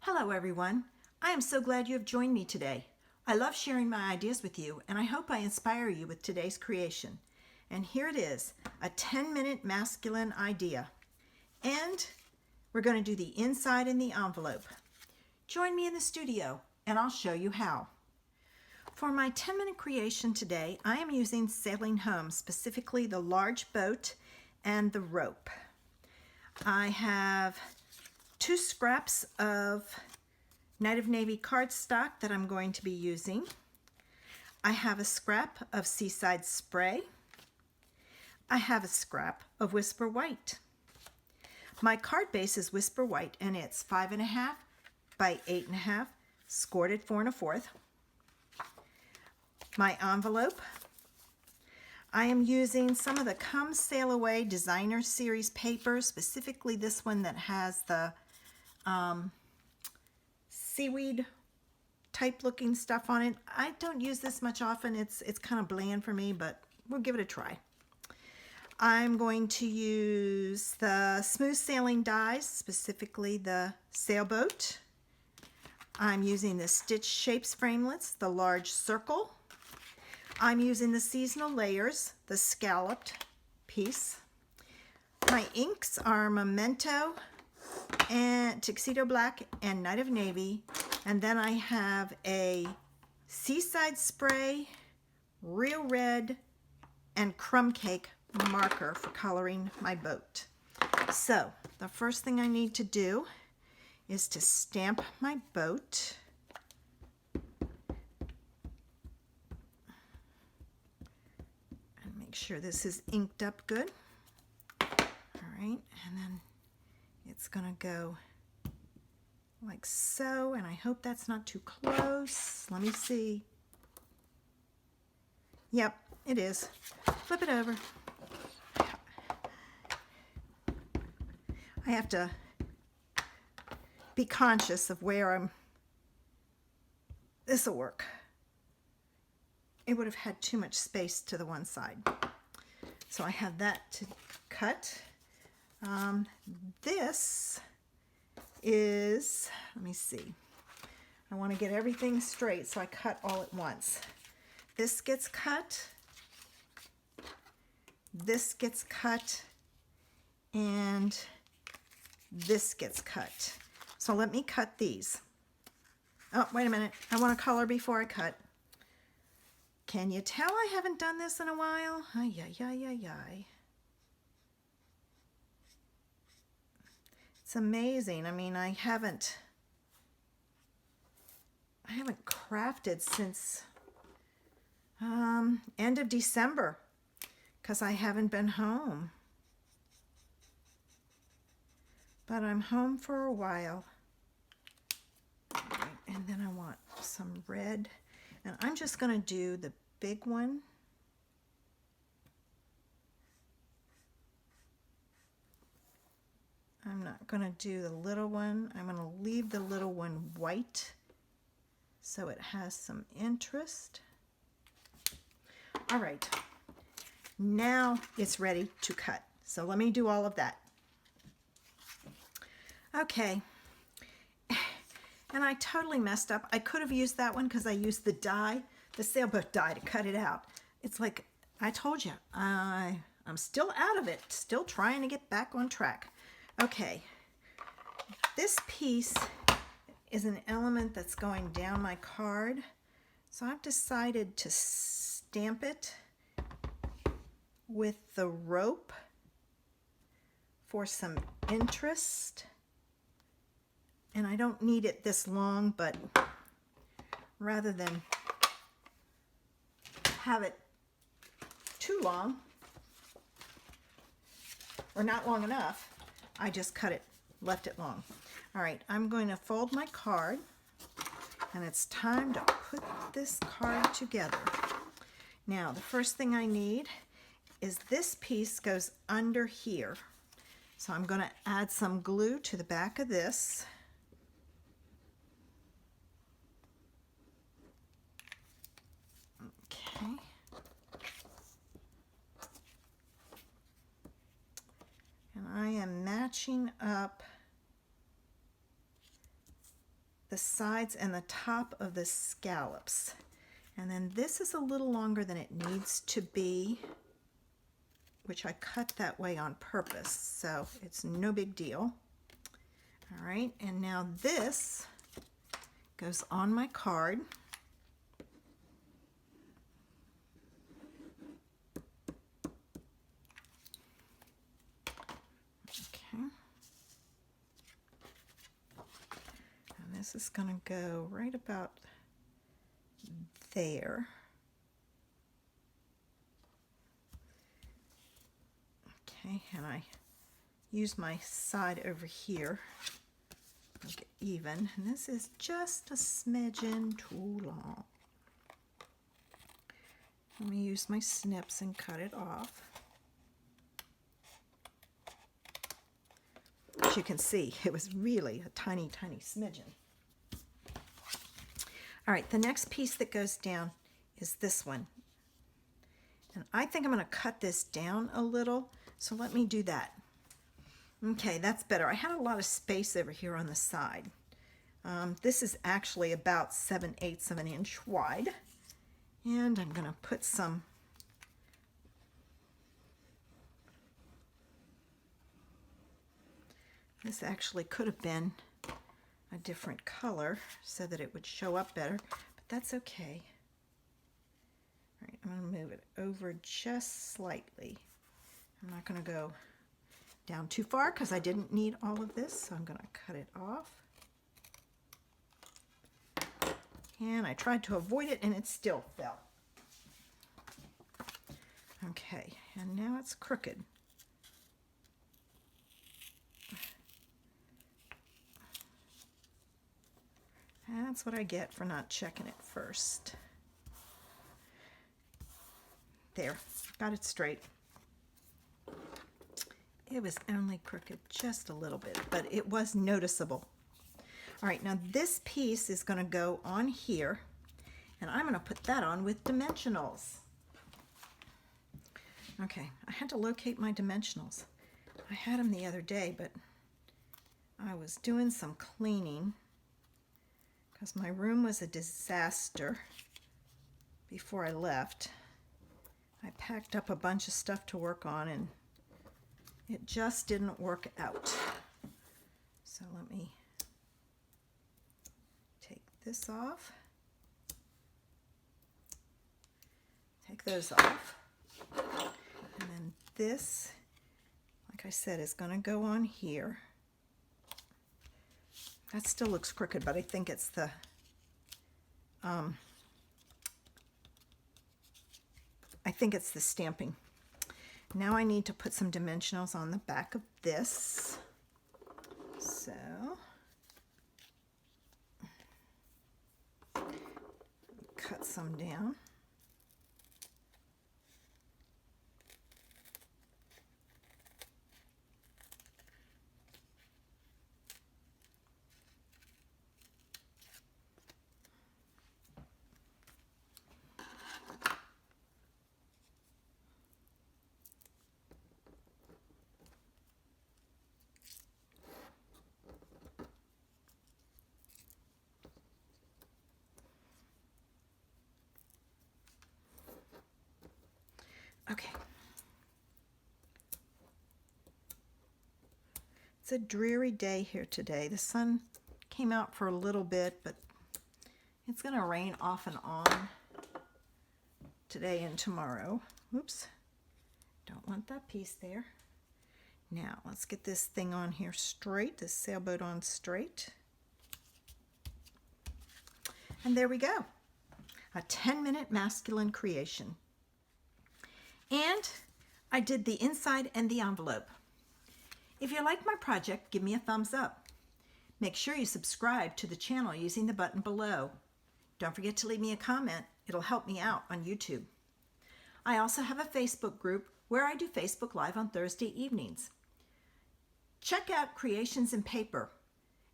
Hello everyone. I am so glad you have joined me today. I love sharing my ideas with you and I hope I inspire you with today's creation. And here it is, a 10-minute masculine idea. And we're going to do the inside in the envelope. Join me in the studio and I'll show you how. For my 10-minute creation today, I am using Sailing Home, specifically the large boat and the rope. I have 2 scraps of Night of Navy cardstock that I'm going to be using. I have a scrap of Seaside Spray. I have a scrap of Whisper White. My card base is Whisper White and it's 5.5 by 8.5, scored at 4 1/4. My envelope, I am using some of the Come Sail Away Designer Series paper, specifically this one that has the seaweed type looking stuff on it. I don't use this much often. It's kind of bland for me, but we'll give it a try. I'm going to use the smooth sailing dies, specifically the sailboat. I'm using the Stitch Shapes framelits, the large circle. I'm using the seasonal layers, the scalloped piece. My inks are Memento and Tuxedo Black and Night of Navy. And then I have a Seaside Spray, Real Red, and Crumb Cake marker for coloring my boat. So the first thing I need to do is to stamp my boat. And make sure this is inked up good. All right, and then it's gonna go like so, and I hope that's not too close. Let me see. Yep, it is. Flip it over. I have to be conscious of where I'm. This'll work. It would have had too much space to the one side. So I have that to cut. This is, let me see. I want to get everything straight, so I cut all at once. This gets cut. This gets cut. And this gets cut. So let me cut these. Oh, wait a minute. I want to color before I cut. Can you tell I haven't done this in a while? Ay, ay, ay, ay, ay. It's amazing. I mean, I haven't crafted since end of December because I haven't been home. But I'm home for a while. All right, and then I want some red. And I'm just going to do the big one. I'm not going to do the little one. I'm going to leave the little one white so it has some interest. All right, now it's ready to cut. So let me do all of that. Okay, and I totally messed up. I could have used that one because I used the die, the sailboat die, to cut it out. It's like I told you, I'm still out of it, still trying to get back on track. Okay, this piece is an element that's going down my card, so I've decided to stamp it with the rope for some interest. And I don't need it this long, but rather than have it too long or not long enough, I just cut it, left it long. All right, I'm going to fold my card and it's time to put this card together. Now, the first thing I need is this piece goes under here. So I'm going to add some glue to the back of this. Okay. And I am matching up the sides and the top of the scallops. And then this is a little longer than it needs to be, which I cut that way on purpose, so it's no big deal. All right, and now this goes on my card. Okay. And this is going to go right about there. Okay, and I use my side over here, make it even, and this is just a smidgen too long. Let me use my snips and cut it off. As you can see, it was really a tiny, tiny smidgen. All right, the next piece that goes down is this one. And I think I'm going to cut this down a little, so let me do that. Okay, that's better. I had a lot of space over here on the side. This is actually about 7/8 of an inch wide. And I'm going to put some this actually could have been a different color so that it would show up better, but that's okay. All right, I'm going to move it over just slightly. I'm not going to go down too far because I didn't need all of this, so I'm going to cut it off. And I tried to avoid it and it still fell. Okay, and now it's crooked. That's what I get for not checking it first. There, got it straight. It was only crooked just a little bit, but it was noticeable. All right, now this piece is going to go on here, and I'm going to put that on with dimensionals. Okay, I had to locate my dimensionals. I had them the other day, but I was doing some cleaning because my room was a disaster before I left. I packed up a bunch of stuff to work on, and it just didn't work out. So let me take this off. Take those off. And then this, like I said, is going to go on here. That still looks crooked, but I think it's the stamping. Now I need to put some dimensionals on the back of this. So cut some down. Okay. It's a dreary day here today. The sun came out for a little bit, but it's going to rain off and on today and tomorrow. Oops. Don't want that piece there. Now, let's get this thing on here straight, this sailboat on straight. And there we go. A 10-minute masculine creation. And I did the inside and the envelope. If you like my project, give me a thumbs up. Make sure you subscribe to the channel using the button below. Don't forget to leave me a comment. It'll help me out on YouTube. I also have a Facebook group where I do Facebook Live on Thursday evenings. Check out Creations in Paper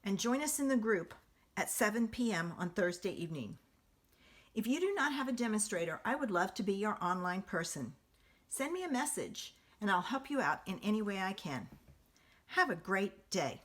and join us in the group at 7 p.m. on Thursday evening. If you do not have a demonstrator, I would love to be your online person. Send me a message and I'll help you out in any way I can. Have a great day.